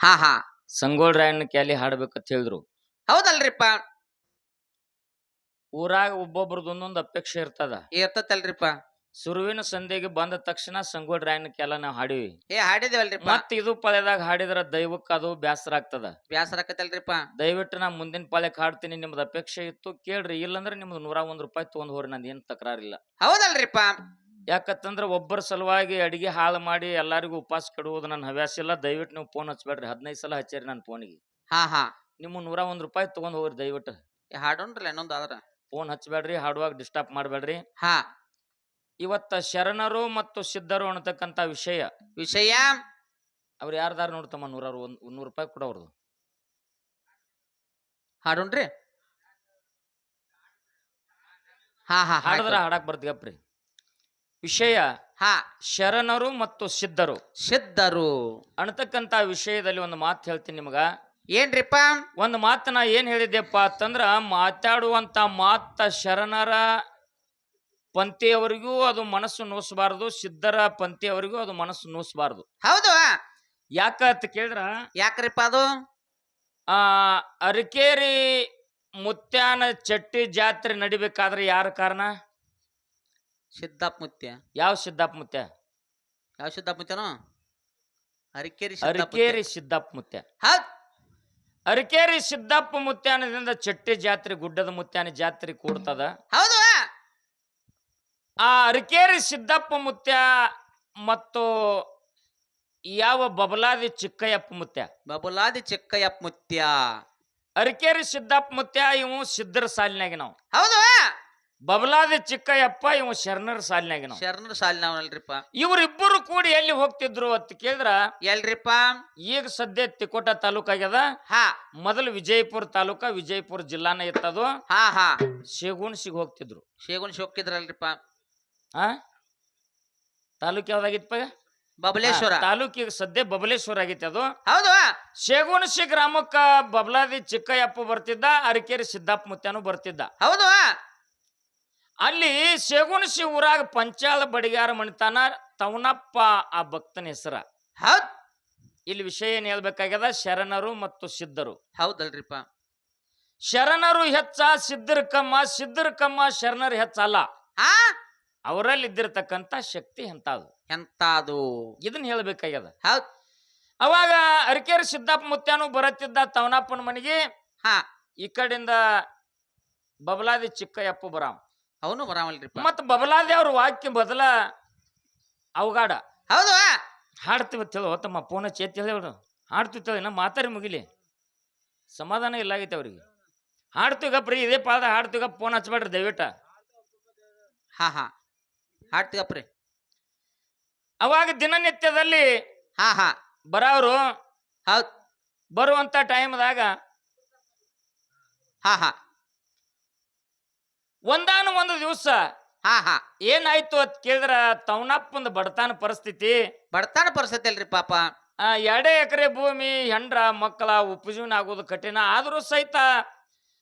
ಹಾ ಹಾ ಸಂಗೋಳ ರಾಯಣ್ಣ ಕ್ಯಾಲಿ ಹಾಡ್ಬೇಕಂತ ಹೇಳಿದ್ರು. ಹೌದಲ್ರಿಪ್ಪ. ಊರಾಗ ಒಬ್ಬೊಬ್ರದ್ದು ಒಂದೊಂದು ಅಪೇಕ್ಷೆ ಇರ್ತದ. ಇರ್ತತಲ್ರಿಪ್ಪ. ಸುರುವಿನ ಸಂಧಿಗೆ ಬಂದ ತಕ್ಷಣ ಸಂಗೋಳ ರಾಯಣ್ಣ ಕ್ಯಾಲ ನಾವು ಹಾಡಿವಿ. ಹಾಡಿದೇವಲ್ರಿಪ್ಪ. ಮತ್ ಇದು ಪಾಳ್ಯದಾಗ ಹಾಡಿದ್ರ ದೈವಕ್ಕೆ ಅದು ಬ್ಯಾಸರ ಆಗ್ತದ. ಬ್ಯಾಸರ ಆಕತ್ತಲ್ರಿಪ್ಪ. ದಯವಿಟ್ಟು ನಾ ಮುಂದಿನ ಪಾಳ್ಯಕ್ಕೆ ಹಾಡ್ತೀನಿ, ನಿಮ್ದು ಅಪೇಕ್ಷೆ ಇತ್ತು ಕೇಳ್ರಿ, ಇಲ್ಲಂದ್ರೆ ನಿಮ್ದು 101 ರೂಪಾಯಿ ತಗೊಂಡ್ ಹೋರಿ, ನಂದು ಏನ್ ತಕರಾರಿಲ್ಲ. ಹೌದಲ್ರಿಪ್ಪ. ಯಾಕಂತಂದ್ರ ಒಬ್ಬರ ಸಲುವಾಗಿ ಅಡಿಗೆ ಹಾಳು ಮಾಡಿ ಎಲ್ಲರಿಗೂ ಉಪವಾಸ ಕೆಡುವುದು ನನ್ನ ಹವ್ಯಾಸ ಇಲ್ಲ. ದಯವಿಟ್ಟು ನೀವು ಫೋನ್ ಹಚ್ಬೇಡ್ರಿ. 15 ಸಲ ಹಚ್ಚಿರಿ ನನ್ನ ಫೋನಿಗೆ. ಹಾ ಹಾ ನಿಮ್ಮ 101 ರೂಪಾಯಿ ತಗೊಂಡ್ ಹೋಗ್ರಿ ದಯವಿಟ್ಟು. ಹಾಡೋಣ್ರಲ್ಲ ಇನ್ನೊಂದು ಆದ್ರ. ಫೋನ್ ಹಚ್ಬೇಡ್ರಿ, ಹಾಡುವಾಗ ಡಿಸ್ಟರ್ಬ್ ಮಾಡ್ಬೇಡ್ರಿ. ಹಾ ಇವತ್ತ ಶರಣರು ಮತ್ತು ಸಿದ್ಧರು ಅನ್ನತಕ್ಕಂತ ವಿಷಯ ಅವ್ರು ಯಾರ್ದಾರು ನೋಡ್ತಮ್ಮ. 100 ರೂಪಾಯಿ ಕೊಡೋರ್ದು ಹಾಡೋಣ್ರಿ. ಹಾ ಹಾ ಹಾಡಿದ್ರ ಹಾಡಕ್ ಬರ್ತೀಗಪ್ರಿ. ವಿಷಯ ಹಾ ಶರಣರು ಮತ್ತು ಸಿದ್ಧರು ಅನ್ನತಕ್ಕಂತ ವಿಷಯದಲ್ಲಿ ಒಂದು ಮಾತು ಹೇಳ್ತೀನಿ ನಿಮಗ. ಏನ್ರಿಪ್ಪ? ಒಂದು ಮಾತನ್ನ ಏನ್ ಹೇಳಿದ್ದೆಪ್ಪ ಅಂತಂದ್ರ, ಮಾತಾಡುವಂತ ಮಾತ ಶರಣರ ಪಂಥಿಯವರಿಗೂ ಅದು ಮನಸ್ಸು ನೋಸಬಾರದು, ಸಿದ್ಧರ ಪಂಥಿಯವರಿಗೂ ಅದು ಮನಸ್ಸು ನೋಸಬಾರದು. ಹೌದು. ಯಾಕಂತ ಕೇಳಿದ್ರ, ಯಾಕ್ರಿಪ್ಪ ಅದು? ಅರಕೇರಿ ಮುತ್ಯಾನ ಚಟ್ಟಿ ಜಾತ್ರೆ ನಡಿಬೇಕಾದ್ರೆ ಯಾರ ಕಾರಣ? ಸಿದ್ದಪ್ಪ ಮುತ್ಯ. ಯಾವ ಸಿದ್ದಪ್ಪ ಮುತ್ಯ? ಯಾವ ಸಿದ್ದಪ್ಪ ಮುತ್ಯನೋ? ಅರಕೇರಿ ಸಿದ್ದಪ್ಪ ಮುತ್ಯ. ಹೌದ್. ಅರಕೇರಿ ಸಿದ್ದಪ್ಪ ಮುತ್ಯಾನದಿಂದ ಚಟ್ಟಿ ಜಾತ್ರೆ, ಗುಡ್ಡದ ಮುತ್ಯಾನ ಜಾತ್ರೆ ಕೂಡ್ತದ. ಹೌದು. ಆ ಅರಕೇರಿ ಸಿದ್ದಪ್ಪ ಮುತ್ಯ ಮತ್ತು ಯಾವ ಬಬಲಾದಿ ಚಿಕ್ಕಯ್ಯಪ್ಪ ಮುತ್ಯ. ಬಬಲಾದಿ ಚಿಕ್ಕಯ್ಯಪ್ಪ ಮುತ್ಯ. ಅರಕೇರಿ ಸಿದ್ದಪ್ಪ ಮುತ್ಯ ಇವು ಸಿದ್ಧರ ಸಾಲಿನಾಗ ನಾವು. ಹೌದು. ಬಬಲಾದಿ ಚಿಕ್ಕಯ್ಯಪ್ಪ ಇವು ಶರಣರ ಸಾಲಿನಾಗ ನಾವು. ಶರಣರ ಸಾಲಿನವಲ್ರಿಪ್ಪ. ಇವರಿಬ್ಬರು ಕೂಡಿ ಎಲ್ಲಿ ಹೋಗ್ತಿದ್ರು ಅಂತ ಕೇಳಿದ್ರ, ಎಲ್ರಿಪ್ಪ? ಈಗ ಸದ್ಯ ತಿಕೋಟ ತಾಲೂಕ್ ಆಗ್ಯದ. ಹಾ ಮೊದಲು ವಿಜಯಪುರ ತಾಲೂಕ, ವಿಜಯಪುರ ಜಿಲ್ಲಾನ ಇತ್ತದು. ಹಾ ಹಾ ಶೇಗುಣಸಿಗೆ ಹೋಗ್ತಿದ್ರು. ಶೇಗುಣಸಿ ಹೋಗ್ತಿದ್ರಲ್ರಿಪ್ಪ. ತಾಲೂಕ್ ಯಾವ್ದಾಗಿತ್ತಪ್ಪ? ಬಬಲೇಶ್ವರ ತಾಲೂಕಿಗೆ ಸದ್ಯ ಬಬಲೇಶ್ವರ ಆಗೈತಿ ಅದು. ಹೌದು. ಶೇಗುಣಸಿ ಗ್ರಾಮಕ್ಕ ಬಬಲಾದಿ ಚಿಕ್ಕಯ್ಯಪ್ಪ ಬರ್ತಿದ್ದ, ಅರಕೇರಿ ಸಿದ್ದಪ್ಪ ಮುತ್ಯಾನು ಬರ್ತಿದ್ದ. ಹೌದು. ಅಲ್ಲಿ ಶೇಗುಣಸಿ ಊರಾಗ ಪಂಚಾಳ ಬಡಿಗಾರ ಮಣಿತಾನ ತವನಪ್ಪ ಆ ಭಕ್ತನ ಹೆಸರ. ಹೌದ್. ಇಲ್ಲಿ ವಿಷಯ ಏನ್ ಹೇಳ್ಬೇಕಾಗ್ಯದ, ಶರಣರು ಮತ್ತು ಸಿದ್ಧರು. ಹೌದಲ್ರಿಪ್ಪ. ಶರಣರು ಹೆಚ್ಚ, ಸಿದ್ಧರ ಕಮ್ಮ. ಸಿದ್ಧರ ಕಮ್ಮ, ಶರಣರು ಹೆಚ್ಚ ಅಲ್ಲ. ಹಾ ಅವರಲ್ಲಿ ಇದ್ದಿರತಕ್ಕಂತ ಶಕ್ತಿ ಎಂತಾದು ಎಂತಾದು ಇದನ್ನ ಹೇಳ್ಬೇಕಾಗ್ಯದ. ಹೌದ್. ಅವಾಗ ಅರಕೇರಿ ಸಿದ್ದಪ್ಪ ಮುತ್ಯಾನು ಬರತ್ತಿದ್ದ ತವನಪ್ಪನ ಮನೆಗೆ. ಹಾ ಈ ಕಡೆಯಿಂದ ಬಬಲಾದಿ ಚಿಕ್ಕಯ್ಯಪ್ಪ ಬರಾಮ. ಅವನು ಬರಾಮಲ್ರಿಪ್ಪ. ಮತ್ತ ಬಬಲಾದಿ ಅವ್ರ ವಾಕ್ಯ ಬದಲ ಅವಗಾಡ. ಹೌದು. ಹಾಡ್ತೀವಿ ಹೇಳು ತಮ್ಮ ಫೋನ್ ಚೇತಿ ಹೇಳಿ ಹಾಡ್ತಿವಿ. ನಮ್ಮ ಮಾತಾರಿ ಮುಗಿಲಿ, ಸಮಾಧಾನ ಇಲ್ಲ ಆಗೈತೆ ಅವ್ರಿಗೆ. ಹಾಡ್ತೀವಪ್ರಿ, ಇದೇ ಪಾದ ಹಾಡ್ತೀವಪ್ಪ, ಫೋನ್ ಹಚ್ಬೇಡ್ರಿ ದಯವಿಟ್ಟ. ಹಾ ಹಾ ಹಾಡ್ತೀವಪ್ರಿ. ಅವಾಗ ದಿನನಿತ್ಯದಲ್ಲಿ ಹಾ ಹಾ ಬರೋರು. ಹೌದ್. ಬರುವಂತ ಟೈಮ್ದಾಗ ಹಾ ಹಾ ಒಂದಾನ ಒಂದು ದಿವಸ ಹಾ ಹಾ ಏನಾಯ್ತು ಅಂತ ಕೇಳಿದ್ರ, ತವನಪ್ಪಂದ ಬಡತಾನ ಪರಿಸ್ಥಿತಿ. ಬಡತಾನ ಪರಿಸ್ಥಿತಿ ಅಲ್ರಿ ಪಾಪ. 2 ಎಕರೆ ಭೂಮಿ, ಹೆಂಡ್ರ ಮಕ್ಕಳ ಉಪಜೀವನ ಆಗೋದು ಕಠಿಣ. ಆದ್ರೂ ಸಹಿತ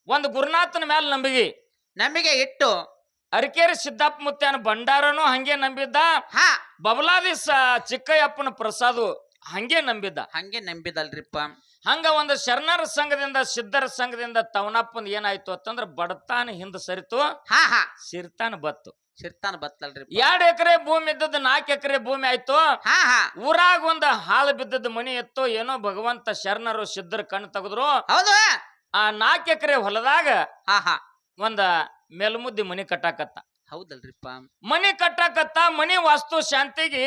ಒಂದು ಗುರುನಾಥನ ಮೇಲೆ ನಂಬಿಕೆ ಇಟ್ಟು ಅರಕೇರಿ ಸಿದ್ದಪ್ಪ ಮುತ್ಯಾನ ಭಂಡಾರನು ಹಂಗೆ ನಂಬಿದ್ದ. ಹಾ ಬಬಲಾದಿ ಚಿಕ್ಕಯ್ಯಪ್ಪನ ಪ್ರಸಾದ ಹಂಗೆ ನಂಬಿದಲ್ರಿಪ್ಪ. ಹಂಗ ಒಂದು ಶರಣರ ಸಂಘದಿಂದ, ಸಿದ್ಧರ ಸಂಘದಿಂದ ತವನಪ್ಪನ ಏನಾಯ್ತು ಅಂತಂದ್ರ ಬಡತಾನ ಹಿಂದ ಸರಿತು. ಹಾ ಹಾ ಸಿರ್ತಾನ ಬತ್ತು. ಸಿರ್ತಾನ ಬತ್ತಲ್ರಿ. 2 ಎಕರೆ ಭೂಮಿ ಇದ್ದದ್ದು 4 ಎಕರೆ ಭೂಮಿ ಆಯ್ತು. ಹಾ ಹಾ ಊರಾಗ ಒಂದು ಹಾಳು ಬಿದ್ದದ ಮನಿ ಇತ್ತು. ಏನೋ ಭಗವಂತ ಶರಣರು ಸಿದ್ಧರ ಕಣ್ಣು ತೆಗೆದ್ರು. ಹೌದು. ಆ 4 ಎಕರೆ ಹೊಲದಾಗ ಹಾ ಹಾ ಒಂದ ಮೇಲ್ಮುದ್ದಿ ಮನಿ ಕಟ್ಟಾಕತ್ತ. ಹೌದಲ್ರಿಪ್ಪ. ಮನಿ ಕಟ್ಟಾಕತ್ತ. ಮನಿ ವಾಸ್ತು ಶಾಂತಿಗೆ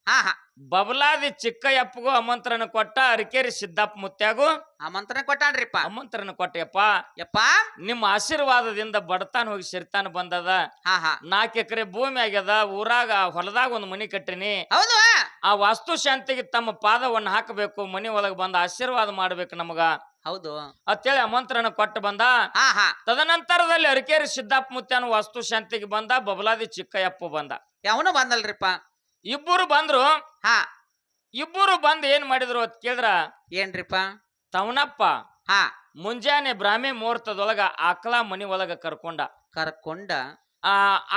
ಹಾ ಹಾ ಬಬಲಾದಿ ಚಿಕ್ಕಯ್ಯಪ್ಪಗೂ ಆಮಂತ್ರಣ ಕೊಟ್ಟ, ಅರಕೇರಿ ಸಿದ್ದಪ್ಪ ಮುತ್ಯಾಗೂ ಆಮಂತ್ರಣ ಕೊಟ್ಟಾನ್ರಿಪ್ಪ. ಆಮಂತ್ರಣ ಕೊಟ್ಟಯಪ್ಪ, ಯಪ್ಪ ನಿಮ್ಮ ಆಶೀರ್ವಾದದಿಂದ ಬಡತಾನ ಹೋಗಿ ಸಿರಿತಾನ ಬಂದದ. ಹಾ ಹಾ 4 ಎಕರೆ ಭೂಮಿ ಆಗ್ಯದ. ಊರಾಗ ಹೊಲದಾಗ ಒಂದು ಮನಿ ಕಟ್ಟಿನಿ. ಹೌದು. ಆ ವಾಸ್ತು ಶಾಂತಿಗೆ ತಮ್ಮ ಪಾದವನ್ನು ಹಾಕಬೇಕು, ಮನಿ ಒಳಗೆ ಬಂದ ಆಶೀರ್ವಾದ ಮಾಡ್ಬೇಕು ನಮಗ ಹೌದು ಅಂತೇಳಿ ಆಮಂತ್ರಣ ಕೊಟ್ಟು ಬಂದ. ಹಾ ಹಾ ತದನಂತರದಲ್ಲಿ ಅರಕೇರಿ ಸಿದ್ದಪ್ಪ ಮುತ್ಯಾನು ವಾಸ್ತು ಶಾಂತಿಗೆ ಬಂದ. ಬಬಲಾದಿ ಚಿಕ್ಕಯ್ಯಪ್ಪ ಬಂದ. ಯಾವನು ಬಂದಲ್ರಿಪ್ಪ. ಇಬ್ಬರು ಬಂದ್ರು. ಹಾ ಇಬ್ಬರು ಬಂದ್ ಏನ್ ಮಾಡಿದ್ರು ಅಂತ ಕೇಳಿದ್ರ, ಏನ್ರಿಪ್ಪ? ತವನಪ್ಪ ಹಾ ಮುಂಜಾನೆ ಬ್ರಾಹ್ಮಿ ಮುಹೂರ್ತದೊಳಗ ಆಕಳ ಮನಿ ಒಳಗ ಕರ್ಕೊಂಡ. ಆ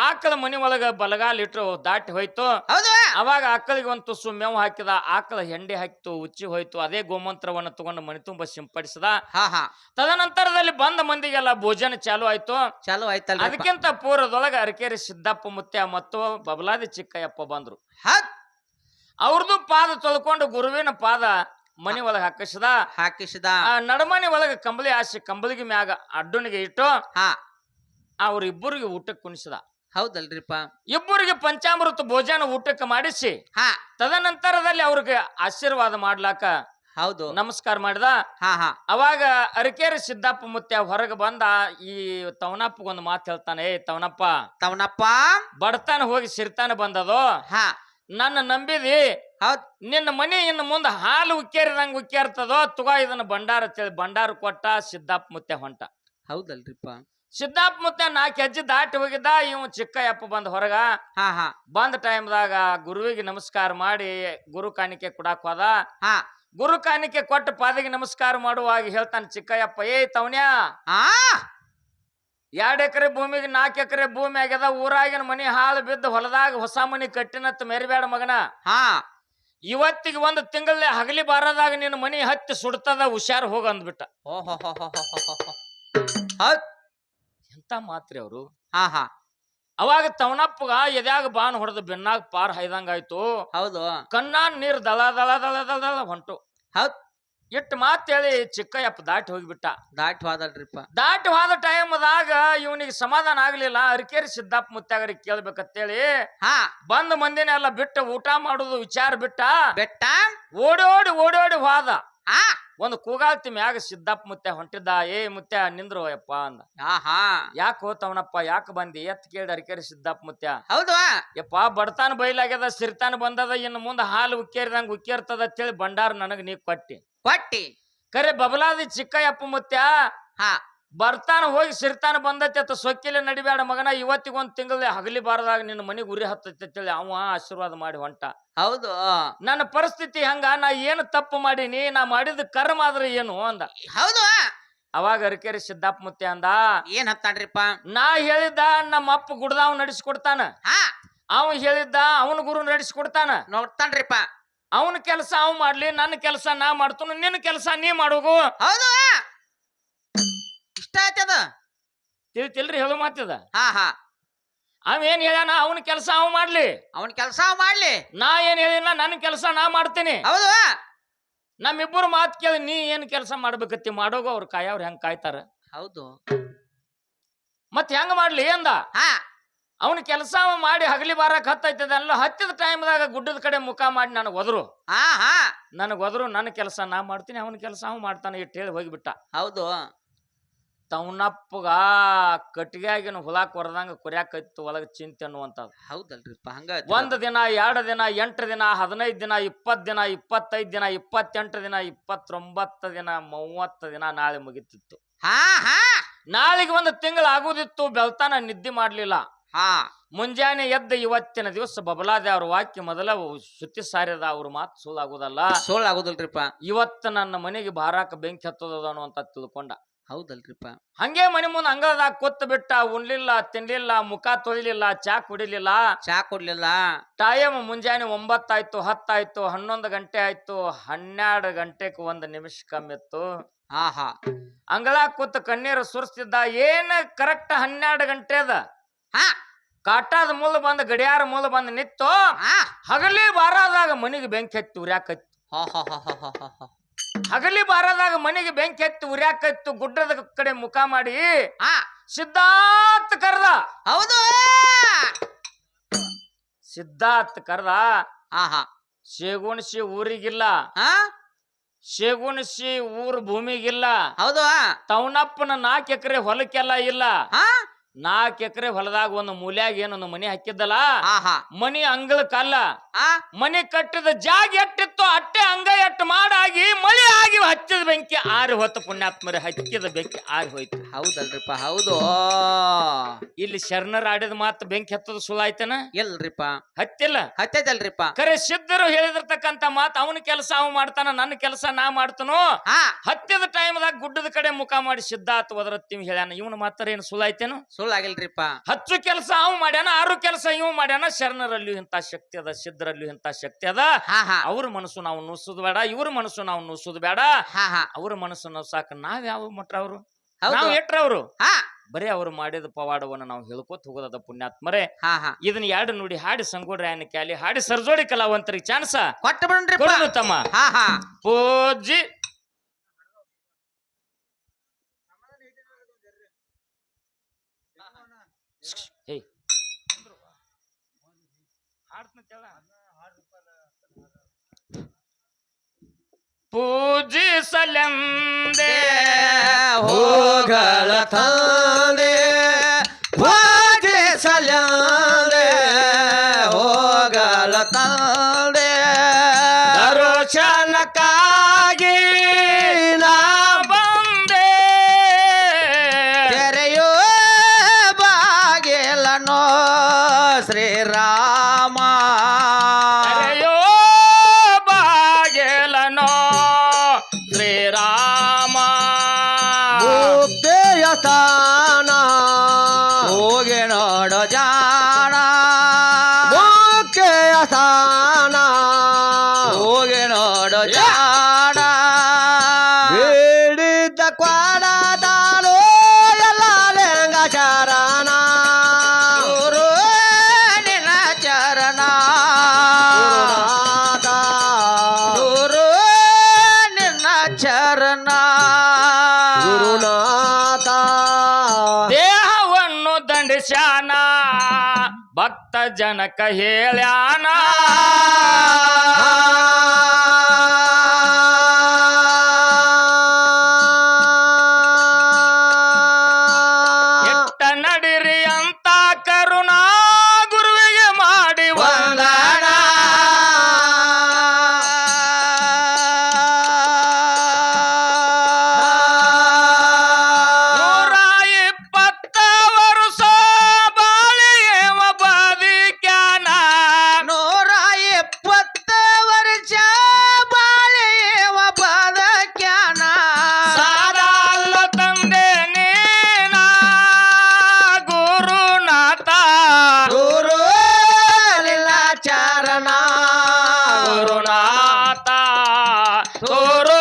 ಆಕಳ ಮನಿ ಒಳಗ ಬಲಗಾಲ ಇಟ್ರು ದಾಟಿ ಹೋಯ್ತು. ಹೌದು. ಅವಾಗ ಆಕಳಿಗೆ ಒಂದು ತುಸು ಮೇವು ಹಾಕಿದ, ಆಕಳ ಹೆಂಡಿ ಹಾಕಿತು, ಉಚ್ಚಿ ಹೋಯ್ತು. ಅದೇ ಗೋಮಂತ್ರವನ್ನು ತಗೊಂಡು ಮನೆ ತುಂಬ ಸಿಂಪಡಿಸಿದ. ಹಾ ಹಾ ತದನಂತರದಲ್ಲಿ ಬಂದ ಮಂದಿಗೆಲ್ಲ ಭೋಜನ ಚಾಲು ಆಯ್ತು. ಚಾಲು ಆಯ್ತಲ್ರಿಪ್ಪ. ಅದಕ್ಕಿಂತ ಪೂರ್ವದೊಳಗ ಅರಕೇರಿ ಸಿದ್ದಪ್ಪ ಮುತ್ಯ ಮತ್ತು ಬಬಲಾದಿ ಚಿಕ್ಕಯ್ಯಪ್ಪ ಬಂದ್ರು. ಹತ್ ಅವ್ರದ್ದು ಪಾದ ತೊಳ್ಕೊಂಡು ಗುರುವಿನ ಪಾದ ಮನಿ ಒಳಗ ಹಾಕಿಸಿದ. ಆ ನಡಮನಿ ಒಳಗ ಕಂಬಳಿ ಹಾಸಿ ಕಂಬಳಿಗೆ ಮ್ಯಾಗ ಅಡ್ಡನಿಗೆ ಇಟ್ಟು ಹಾ ಅವ್ರಿಬ್ಬರಿಗೆ ಊಟಕ್ಕೆ ಕುಣಿಸಿದ. ಹೌದಲ್ರಿಪ್ಪ. ಇಬ್ಬರಿಗೆ ಪಂಚಾಮೃತ ಭೋಜನ ಊಟಕ್ಕೆ ಮಾಡಿಸಿ ಹಾ ತದನಂತರದಲ್ಲಿ ಅವ್ರಿಗೆ ಆಶೀರ್ವಾದ ಮಾಡ್ಲಾಕ ಹೌದು ನಮಸ್ಕಾರ ಮಾಡಿದ. ಹಾ ಹಾ ಅವಾಗ ಅರಕೇರಿ ಸಿದ್ದಪ್ಪ ಮುತ್ಯ ಹೊರಗೆ ಬಂದ. ಈ ತವನಪ್ಪಗೊಂದು ಮಾತು ಹೇಳ್ತಾನೆ, ಏ ತವನಪ್ಪ, ತವನಪ್ಪ ಬಡತಾನ ಹೋಗಿ ಸಿರ್ತಾನ ಬಂದದು. ಹಾ ನನ್ನ ನಂಬಿದಿ, ಹೌದ್ ನಿನ್ನ ಮನಿ ಇನ್ನು ಮುಂದೆ ಹಾಲು ಉಕ್ಕೇರಿದಂಗ ಉಕ್ಕೇರ್ತದೋ, ತುಗಾ ಇದನ್ನ ಭಂಡಾರ ಅಂತೇಳಿ ಭಂಡಾರ ಕೊಟ್ಟ. ಸಿದ್ದಪ್ಪ ಮುತ್ಯ ಹೊಂಟ. ಹೌದಲ್ರಿಪ್ಪ. ಸಿದ್ದಪ್ಪ ಮುತ್ಯ 4 ಹೆಜ್ಜೆ ದಾಟಿ ಹೋಗಿದ್ದ. ಇವ್ ಚಿಕ್ಕಯ್ಯಪ್ಪ ಬಂದ ಹೊರಗ. ಹಾ ಹಾ ಬಂದ ಟೈಮ್ದಾಗ ಗುರುವಿಗೆ ನಮಸ್ಕಾರ ಮಾಡಿ ಗುರು ಕಾಣಿಕೆ ಕೊಡಾಕ್ ಹೋದ. ಹಾ ಗುರು ಕಾಣಿಕೆ ಕೊಟ್ಟು ಪಾದಿಗೆ ನಮಸ್ಕಾರ ಮಾಡುವಾಗ ಹೇಳ್ತಾನೆ ಚಿಕ್ಕಯ್ಯಪ್ಪ, ಏ ತವನ್ಯಾ, ಹಾ 2 ಎಕರೆ ಭೂಮಿಗೆ 4 ಎಕರೆ ಭೂಮಿ ಆಗ್ಯದ. ಊರಾಗಿನ ಮನಿ ಹಾಳು ಬಿದ್ದು ಹೊಲದಾಗ ಹೊಸ ಮನಿ ಕಟ್ಟಿನತ್ ಮೆರಿಬೇಡ ಮಗನ. ಹಾ ಇವತ್ತಿಗೆ 1 ತಿಂಗಳೇ ಹಗಲಿ ಬಾರದಾಗ ನಿನ್ನ ಮನಿ ಹತ್ತಿ ಸುಡ್ತದ, ಹುಷಾರ್ ಹೋಗ ಅಂದ್ಬಿಟ್ಟ. ಓಹೋ ಹೌದ್. ಎಂತ ಮಾತ್ರಿ ಅವರು. ಹಾ ಹಾ ಅವಾಗ ತವನಪ್ಪಗ ಎದ್ಯಾಗ ಬಾನ್ ಹೊಡೆದು ಬೆನ್ನಾಗ ಪಾರ್ ಹೈದಂಗಾಯ್ತು. ಹೌದು. ಕಣ್ಣಾನ್ ನೀರ್ ದಳ ದಳ ದಳ ದಳ ದಳ ಹೊಂಟು. ಹೌದ್. ಇಟ್ಟು ಮಾತ್ ಹೇಳಿ ಚಿಕ್ಕಯ್ಯಪ್ಪ ದಾಟಿ ಹೋಗ್ಬಿಟ್ಟ. ದಾಟಿ ಹೋದಲ್ರಿಪ್ಪ. ದಾಟಿ ಹೋದ ಟೈಮ್ದಾಗ ಇವನಿಗೆ ಸಮಾಧಾನ ಆಗ್ಲಿಲ್ಲ. ಅರಕೇರಿ ಸಿದ್ದಪ್ಪ ಮುತ್ಯಾಗರಿಗೆ ಕೇಳ್ಬೇಕಂತೇಳಿ ಹಾ ಬಂದ ಮಂದಿನ ಎಲ್ಲ ಬಿಟ್ಟು ಊಟ ಮಾಡುದು ವಿಚಾರ ಬಿಟ್ಟ. ಬೆಟ್ಟ ಓಡೋಡಿ ಓಡೋಡಿ ಹೋದ. ಹಾ ಒಂದು ಕೂಗಾಲ್ತಿ ಮ್ಯಾಗ ಸಿದ್ದಪ್ಪ ಮುತ್ಯ ಹೊಂಟಿದ್ದ. ಏ ಮುತ್ಯ ನಿಂದ್ರು ಯಪ್ಪ ಅಂದ. ಹಾ ಯಾಕೆ ಹೋತವನಪ್ಪ, ಯಾಕೆ ಬಂದಿ ಎತ್ ಕೇಳಿ ಅರಕೇರಿ ಸಿದ್ದಪ್ಪ ಮುತ್ಯ. ಹೌದು. ಯಪ್ಪ ಬಡತಾನ ಬೈಲಾಗ್ಯದ, ಸಿರ್ತಾನ ಬಂದದ, ಇನ್ನು ಮುಂದೆ ಹಾಲು ಉಕ್ಕೇರಿದಂಗ ಉಕ್ಕೇರ್ತದ ಅಂತೇಳಿ ಭಂಡಾರ ನನಗ ನೀ ಕೊಟ್ಟಿ. ಕರೆ ಬಬಲಾದಿ ಚಿಕ್ಕಯ್ಯಪ್ಪ ಮುತ್ಯ ಹಾ ಬರ್ತಾನ ಹೋಗಿ ಸಿರ್ತಾನ ಬಂದತಿ ಅತ್ತ ಸೊಕ್ಕಿಲೆ ನಡಿಬೇಡ ಮಗನ. ಇವತ್ತಿಗೆ 1 ತಿಂಗಳೇ ಹಗಲಿ ಬಾರದಾಗ ನಿನ್ನ ಮನೆಗೆ ಉರಿ ಹತ್ತೈತಿ ಅಂತೇಳಿ ಅವ ಆಶೀರ್ವಾದ ಮಾಡಿ ಹೊಂಟ. ಹೌದು. ನನ್ನ ಪರಿಸ್ಥಿತಿ ಹಂಗ, ನಾ ಏನು ತಪ್ಪು ಮಾಡೀನಿ, ನಾ ಮಾಡಿದ ಕರ್ಮ ಆದ್ರೆ ಏನು ಅಂದ. ಹೌದು. ಅವಾಗ ಅರಕೇರಿ ಸಿದ್ದಪ್ಪ ಮುತ್ಯ ಅಂದ, ಏನ್ ಹತ್ತಾನ್ರಿಪ್ಪ. ನಾ ಹೇಳಿದ್ದ ನಮ್ಮ ಅಪ್ಪ ಗುಡ್ದಾವ್ ನಡೆಸ್ಕೊಡ್ತಾನ, ಹಾ ಅವ ಹೇಳಿದ್ದ ಅವನ ಗುರು ನಡೆಸ್ಕೊಡ್ತಾನ. ನೋಡ್ತಾನ್ರಿಪ್ಪ. ಅವನ ಕೆಲಸ ಅವ್ ಮಾಡ್ಲಿ, ನನ್ನ ಕೆಲಸ ನಾ ಮಾಡ್ತಾನ, ನಿನ್ನ ಕೆಲಸ ನೀ ಮಾಡೋಗು. ಹೌದು. ಇಷ್ಟ ಆಯ್ತದ. ತಿಳಿತಿಲ್ರಿ ಹೇಳು ಮಾತಿದ. ಹಾ ಹಾ ಅವೇನ್ ಹೇಳ್ಯಾನ, ಅವನ ಕೆಲಸ ಅವ್ ಮಾಡ್ಲಿ, ಅವನ್ ಕೆಲಸ ಮಾಡ್ಲಿ, ನಾ ಏನ್ ಹೇಳಿನ ನನ್ನ ಕೆಲಸ ನಾ ಮಾಡ್ತೀನಿ. ಹೌದು. ನಮ್ಮಿಬ್ಬರು ಮಾತು ಕೇಳಿ ನೀ ಏನ್ ಕೆಲಸ ಮಾಡ್ಬೇಕತ್ತಿ ಮಾಡೋಗು. ಅವ್ರ ಕಾಯವ್ರ ಹೆಂಗ್ ಕಾಯ್ತಾರ. ಹೌದು. ಮತ್ ಹೆಂಗ ಮಾಡ್ಲಿ ಅಂದ. ಹಾ ಅವನ ಕೆಲಸ ಮಾಡಿ ಹಗಲಿ ಬಾರಕ್ ಹತ್ತೈತದಲ್ಲ. ಹತ್ತಿದ ಟೈಮ್ದಾಗ ಗುಡ್ಡದ ಕಡೆ ಮುಖ ಮಾಡಿ ನನಗ್ ಒದ್ರು. ಹಾ ಹಾ ನನಗ್ ಒದ್ರು, ನನ್ನ ಕೆಲಸ ನಾ ಮಾಡ್ತೀನಿ, ಅವನ ಕೆಲಸ ಅವ್ ಮಾಡ್ತಾನೆ ಇಟ್ಟು ಹೇಳಿ ಹೋಗಿಬಿಟ್ಟ. ಹೌದು. ತವನಪ್ಪಗ ಕಟ್ಟಿಗೆಯಾಗಿನ ಹುಲಾಕ್ ಹೊರದಂಗ ಕುರ್ಯಾಕೈತು ಒಳಗ ಚಿಂತೆ ಅನ್ನುವಂಥದ್ದು. ಹೌದಲ್ರಿಪ್ಪ. ಹಂಗ 1 ದಿನ 2 ದಿನ 8 ದಿನ 15 ದಿನ 20 ದಿನ 25 ದಿನ 28 ದಿನ 29 ದಿನ 30 ದಿನ ನಾಳೆ ಮುಗಿತಿತ್ತು. ಹಾ ಹಾ ನಾಳೆಗೆ 1 ತಿಂಗಳು ಆಗುದಿತ್ತು. ಬೆಳ್ತಾನ ನಿದ್ದೆ ಮಾಡ್ಲಿಲ್ಲ. ಹಾ ಮುಂಜಾನೆ ಎದ್ದ ಇವತ್ತಿನ ದಿವಸ ಬಬಲಾದೆ ಅವ್ರ ವಾಕ್ಯ ಮೊದಲ ಸುತ್ತಿ ಸಾರಿದ. ಅವ್ರ ಮಾತು ಸುಳ್ಳಾಗುದಲ್ಲ, ಸುಳ್ಳಾಗುದಲ್ರಿಪ್ಪ. ಇವತ್ತು ನನ್ನ ಮನೆಗೆ ಬಾರಾಕ ಬೆಂಕಿ ಹತ್ತದ ಅನ್ನುವಂತ ತಿಳ್ಕೊಂಡ. ಹೌದಲ್ರಿಪ್ಪ. ಹಂಗೆ ಮನೆ ಮುಂದೆ ಅಂಗಳದಾಗ ಕೂತ್ ಬಿಟ್ಟ. ಉಣ್ಲಿಲ್ಲ, ತಿನ್ಲಿಲ್ಲ, ಮುಖ ತೊಳಿಲಿಲ್ಲ, ಚಾ ಕುಡಿಲಿಲ್ಲ. ಚಾ ಕೊಡ್ಲಿಲ್ಲ. ಟೈಮ್ ಮುಂಜಾನೆ 9 ಆಯ್ತು, 10 ಆಯ್ತು, 11 ಗಂಟೆ ಆಯ್ತು, 12 ಗಂಟೆಗೆ 1 ನಿಮಿಷ ಕಮ್ಮಿ ಇತ್ತು. ಹಾ ಹಾ ಅಂಗಳಾಗ ಕೂತ್ ಕಣ್ಣೀರು ಸುರಿಸ್ತಿದ್ದ. ಏನ ಕರೆಕ್ಟ್ 12 ಗಂಟೆ ಅದ. ಹಾ ಕಾಟಾದ ಮೂಲ ಬಂದ ಗಡಿಯಾರ ಮೂಲ ಬಂದು ನಿತ್ತು. ಹಾ ಹಗಲಿ ಬಾರದಾಗ ಮನಿಗೆ ಬೆಂಕಿ ಹತ್ತಿ ಉರ್ಯಾಕತ್ತು. ಹಗಲಿ ಬಾರದಾಗ ಮನೆಗೆ ಬೆಂಕಿ ಹತ್ತಿ ಉರ್ಯಾಕತ್ತು. ಗುಡ್ಡದ ಕಡೆ ಮುಖ ಮಾಡಿ ಹಾ ಸಿದ್ಧಾರ್ಥ ಕರ್ದ. ಹೌದು. ಸಿದ್ಧಾರ್ಥ ಕರ್ದ. ಹಾ ಹಾ ಶೇಗುಣಿಸಿ ಊರಿಗಿಲ್ಲ, ಹಾ ಶೇಗುಣಿಸಿ ಊರ್ ಭೂಮಿಗಿಲ್ಲ. ಹೌದು. ತವನಪ್ಪನ 4 ಎಕರೆ ಹೊಲಕ್ಕೆಲ್ಲ ಇಲ್ಲ. ಹಾ 4 ಎಕರೆ ಹೊಲದಾಗ ಒಂದು ಮೂಲ್ಯಾಗ ಏನೊಂದು ಮನಿ ಹಾಕಿದ್ದಲ್ಲ. ಹಾ ಹಾ ಮನಿ ಅಂಗಳಕ್ಕಲ್ಲ, ಹಾ ಮನಿ ಕಟ್ಟಿದ ಜಾಗ ಎಟ್ಟಿತ್ತು ಅಟ್ಟೆ ಅಂಗ ಎಟ್ಟು ಮಾಡಾಗಿ ಮಳಿ ಆಗಿ ಹತ್ತಿದ ಬೆಂಕಿ ಆರಿ ಹೊತ್ತ ಪುಣ್ಯಾತ್ಮರೇ, ಹತ್ತಿದ ಬೆಂಕಿ ಆರಿ ಹೋಯ್ತು. ಹೌದಲ್ರಿಪ್ಪ ಹೌದು. ಇಲ್ಲಿ ಶರಣರ ಆಡಿದ ಮಾತು ಬೆಂಕಿ ಹತ್ತದ ಸುಳ್ಳು ಆಯ್ತನ? ಇಲ್ರಿಪ್ಪ ಹತ್ತಿಲ್ಲ. ಹತ್ತೈತಲ್ರಿಪ್ಪ. ಖರೆ ಸಿದ್ಧರು ಹೇಳಿದಿರ್ತಕ್ಕಂತ ಮಾತು, ಅವನ ಕೆಲಸ ಅವ ಮಾಡ್ತಾನ, ನನ್ನ ಕೆಲಸ ನಾ ಮಾಡ್ತಾನೋ. ಹಾ ಹತ್ತಿದ ಟೈಮ್ದಾಗ ಗುಡ್ಡದ ಕಡೆ ಮುಖ ಮಾಡಿ ಸಿದ್ಧಾರ್ಥ ಒದರತ್ತೀವಿ ಹೇಳ್ಯಾನ. ಇವನು ಮಾತಾರ ಏನು ಸುಳ್ಳು ಆಯ್ತೇನು? ಸುಳ್ಳಾಗಿಲ್ರಿಪ್ಪ. ಹಚ್ಚು ಕೆಲಸ ಅವ್ ಮಾಡ್ಯಾನ, 6 ಕೆಲಸ ಇವ್ ಮಾಡ್ಯಾನ. ಶರಣರಲ್ಲಿಯೂ ಇಂಥ ಶಕ್ತಿ ಅದ, ಸಿದ್ಧರಲ್ಲಿಯೂ ಇಂಥ ಶಕ್ತಿ ಅದ. ಅವ್ರ ಮನಸ್ಸು ನಾವು ನುಸುದು ಬೇಡ, ಇವ್ರ ಮನಸ್ಸು ನಾವು ನುಸುದು ಬೇಡ. ಅವ್ರ ಮನಸ್ಸು ನಾವು ಸಾಕ. ನಾವ್ ಯಾವ ಮಟ್ರ ಅವ್ರು, ನಾವು ಎಟ್ರ ಅವ್ರು? ಬರೀ ಅವ್ರು ಮಾಡಿದ ಪವಾಡವನ್ನ ನಾವು ಹೇಳ್ಕೊತ ಹೋಗೋದ ಪುಣ್ಯಾತ್ಮರೇ. ಇದನ್ನ 2 ನುಡಿ ಹಾಡಿ ಸಂಗೋಡ್ರಾಯನ ಕ್ಯಾಲಿ ಹಾಡಿ ಸರ್ಜೋಡಿ ಕಲಾವಂತರಿಗೆ ಚಾನ್ಸ ಕೊಟ್ಟು ಬಿಡ್ರಿ ತಮ್ಮ. ಪೂಜಿ ಪೂಜಿಸಲೆಂದೇ ಹೋಗಲ ತಂದೆ, ಪೂಜಿಸಲೆಂದೇ ಹೋಗಲ ತಂದೆ, ದರ್ಶನಕ್ಕಾಗಿ ನಾ ಬಂದೆ, ತೆರೆಯೋ ಬಾಗಿಲನೋ ಶ್ರೀರಾಮ, ತೆರೆಯೋ ಬಾಗಿಲನೋ ಶ್ರೀರಾಮ. ಮುಕ್ತಿಯ ಸ್ಥಾನ ಹೋಗಿ ನೋಡು ಜಾಣ, ಮುಕ್ತಿಯ ಸ್ಥಾನ ಹೋಗಿ ನೋಡು ಜಾಣ, ಬೇಡಿದ್ದ ಕ್ವಾಡದಾಳು ಎಲ್ಲ ಲಿಂಗಾಚಾರಣ, ಗುರು ನಿನ್ನ ಚರಣ, ಗುರು ನಿನ್ನ ಚರಣ, ಗುರುನಾಥ ದೇಹವನ್ನು ದಂಡಿಸ್ಯಾನ, ಭಕ್ತ ಜನಕ ಹೇಳ್ಯಾನ. ಎಟ್ಟ ನಡಿರಿ ಅಂತ ಕರುಣಾ ಗುರುವಿಗೆ ಮಾಡಿ ವಂದನ. ನೂರ 20 ವರ್ಷ ಬಾಳಿಯೇವ ಬದುಕ್ಯಾನ, 120 ವರ್ಷ ಬಾಳೆವ ಬದಕ್ಯಾನ, ಸಾದಲ್ಲ ತಂದೆ ನೀನ ಗುರುನಾಥ, ಗುರು ನಿನ್ನ ಚರಣ, ಗುರುನಾಥ ಗುರು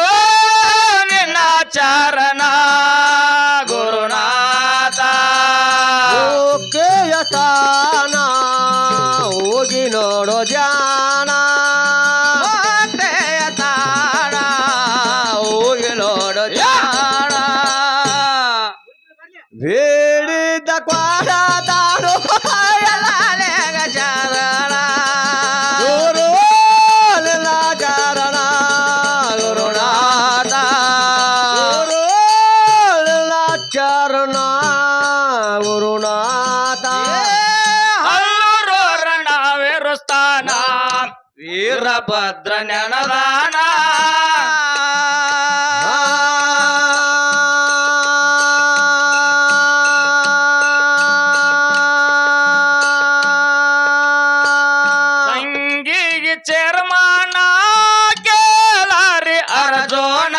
ನಿನ್ನ ಚರಣ, ಗುರುನಾಥ. ಮುಕ್ತಿಯ ಸ್ಥಾನ ಹೋಗಿ ನೋಡೋ ಜಾಣ, ಮುಕ್ತಿಯ ಸ್ಥಾನ ಹೋಗಿ ನೋಡೋ ಜಾಣ, ಬೇಡಿದ್ದ ಕ್ವಾಡದಾಳು ಎಲ್ಲ ಲಿಂಗಾಚಾರಣ, ಗುರು ನಿನ್ನ ಚರಣ, ಗುರುನಾಥ, ಗುರು ನಿನ್ನ ಚರಣ, ಗುರುನಾಥ. ಹಲ್ಲೂರು ರಣವೇರುಸ್ಥಾನ ವೀರಭದ್ರ ನೆನದಾನ, ಸಂಗಿಗೆ ಚೇರ್ಮಾನ ಕೇಳಾರಿ ಅರ್ಜೋಣ,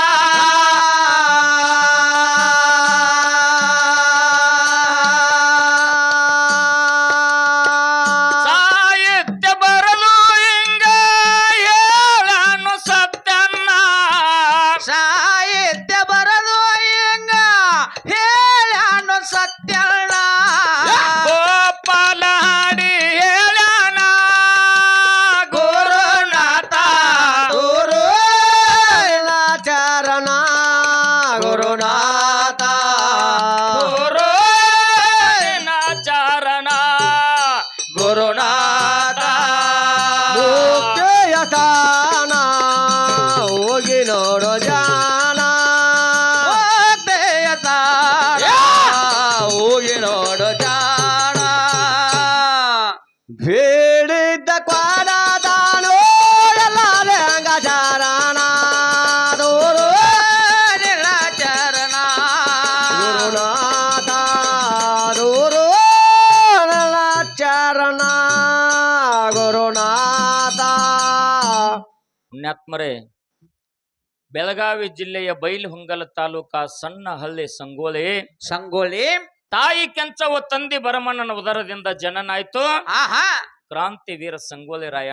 ಸಾಹಿತ್ಯ ಬರಲು ಹಿಂಗ ಹೇಳನು ಸತ್ಯನ್ನ, ಸಾಹಿತ್ಯ ಬರಲು ಹಿಂಗ ಹೇಳನು ಸತ್ಯಣ್ಣ, ಗೋಪಾಲ ಹಾಡಿ ಹೇಳ್ಯಾನ ಗುರುನಾಥ, ಗುರು ನಿನ್ನ ಚರಣ, ಗುರುನಾಥ, ಗುರು ನಿನ್ನ ಚರಣ, ಗುರುನಾಥ. ಮುಕ್ತಿಯ ಸ್ಥಾನ ಹೋಗಿ ನೋಡೋ ಜಾಣ, ಮುಕ್ತಿಯ ಸ್ಥಾನ ಹೋಗಿ ನೋಡೋ ಜಾಣ, ಬೇಡಿದ್ದ ಕ್ವಾಡದಾಳು ಎಲ್ಲ ಲಿಂಗಾಚಾರಣ, ಗುರು ಪುಣ್ಯಾತ್ಮರೇ, ಬೆಳಗಾವಿ ಜಿಲ್ಲೆಯ ಬೈಲಹೊಂಗಲ ತಾಲೂಕಾ ಸಣ್ಣ ಹಳ್ಳಿ ಸಂಗೋಳಿ ಸಂಗೋಳಿ ತಾಯಿ ಕೆಂಚವ ತಂದಿ ಭರಮಣ್ಣನ ಉದರದಿಂದ ಜನನಾಯ್ತು ಆಹಾ ಕ್ರಾಂತಿ ವೀರ ಸಂಗೋಳಿ ರಾಯ